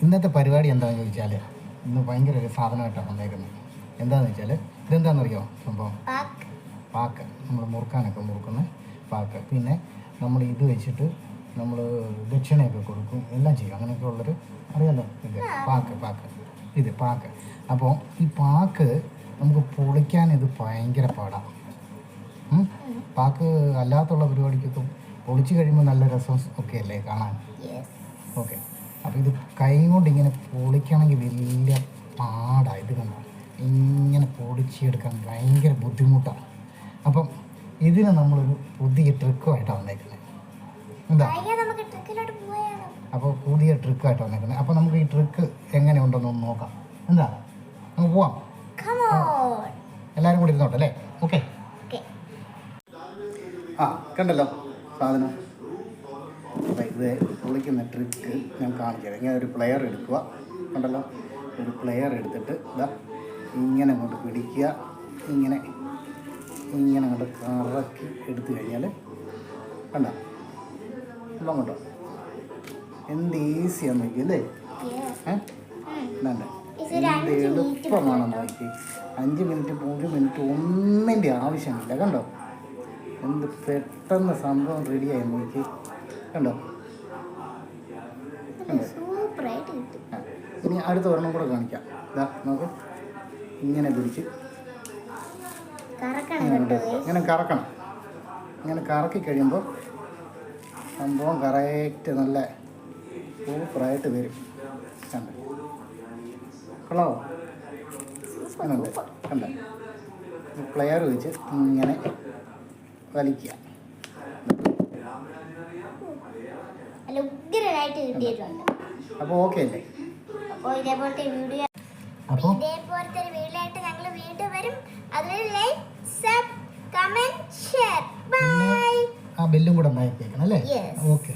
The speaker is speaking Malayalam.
ഇന്നത്തെ പരിപാടി എന്താണെന്ന് ചോദിച്ചാൽ ഇന്ന് ഭയങ്കര ഒരു സാധനമായിട്ടാണ് വന്നേക്കുന്നത്. എന്താണെന്ന് വെച്ചാൽ ഇതെന്താണെന്നറിയോ സംഭവം? പാക്ക്. നമ്മൾ മുറുക്കാനൊക്കെ മുറുക്കുന്ന പാക്ക്. പിന്നെ നമ്മൾ ഇത് വെച്ചിട്ട് നമ്മൾ ദക്ഷിണയൊക്കെ കൊടുക്കും, എല്ലാം ചെയ്യും. അങ്ങനെയൊക്കെ ഉള്ളൊരു അറിയാലോ ഇത് പാക്ക്. അപ്പോൾ ഈ പാക്ക് നമുക്ക് പൊളിക്കാൻ ഇത് ഭയങ്കര പാടാണ്. പാക്ക് അല്ലാത്തുള്ള പരിപാടിക്കൊക്കെ പൊളിച്ച് കഴിയുമ്പോൾ നല്ല രസം ഒക്കെ അല്ലേ കാണാൻ? ഓക്കെ. അപ്പോൾ ഇത് കൈ കൊണ്ട് ഇങ്ങനെ പൊളിക്കണമെങ്കിൽ വലിയ പാടാണ്. ഇത് കണ്ടോ, ഇങ്ങനെ പൊളിച്ചെടുക്കാൻ ഭയങ്കര ബുദ്ധിമുട്ടാണ്. അപ്പം ഇതിന് നമ്മളൊരു പുതിയ ട്രിക്കുമായിട്ടാണ് വന്നേക്കുന്നത്. എന്താ? അപ്പോൾ പുതിയ ട്രിക്കായിട്ടാണ് വന്നേക്കുന്നത്. അപ്പോൾ നമുക്ക് ഈ ട്രിക്ക് എങ്ങനെ ഉണ്ടെന്നൊന്ന് നോക്കാം. എന്താ, നമുക്ക് പോവാം. എല്ലാവരും കൂടി ഇരുന്നോട്ടെ അല്ലേ? ഓക്കെ. കണ്ടല്ലോ സാധനം. അപ്പം ഇത് പൊളിക്കുന്ന ട്രിക്ക് ഞാൻ കാണിച്ചത്. ഇങ്ങനെ ഒരു പ്ലെയർ എടുക്കുക. കണ്ടല്ലോ, ഒരു പ്ലെയർ എടുത്തിട്ട് ഇതാ ഇങ്ങനെ അങ്ങോട്ട് പിടിക്കുക. ഇങ്ങനെ അങ്ങോട്ട് കറക്കി എടുത്തു കഴിഞ്ഞാൽ കണ്ട അപ്പം കൊണ്ടോ എന്ത് ഈസിയാന്ന് നോക്കി അല്ലേ? എന്ത് എളുപ്പമാണെന്ന് നോക്കി. 5 മിനിറ്റ് 1 മിനിറ്റ് ഒന്നിൻ്റെ ആവശ്യമില്ല. കണ്ടോ എന്ത് പെട്ടെന്ന് സംഭവം റെഡിയായി നോക്കി. കണ്ടോ? ഇനി അടുത്ത ഒരെണ്ണം കൂടെ കാണിക്കാം. ഇതാ നോക്ക്, ഇങ്ങനെ പിടിച്ച് ഇങ്ങനെ കറക്കണം. ഇങ്ങനെ കറക്കി കഴിയുമ്പോൾ സംഭവം കറക്റ്റ് നല്ല സൂപ്പറായിട്ട് വരും. കണ്ട കൊള്ളാവോ? കണ്ടേ? കണ്ട പ്ലെയർ വെച്ച് ഇങ്ങനെ വലിക്കുക. അപ്പോൾ ഓക്കെ അല്ലേ? അപ്പോൾ ഇതേപോലത്തെ വീഡിയോ ഞങ്ങൾ വീണ്ടും വരും. അതുവരെ like, sub, comment, share. Bye. ആ ബെല്ലും കൂടെ ഉണ്ടാക്കിയേക്കണം അല്ലേ? ഓക്കെ.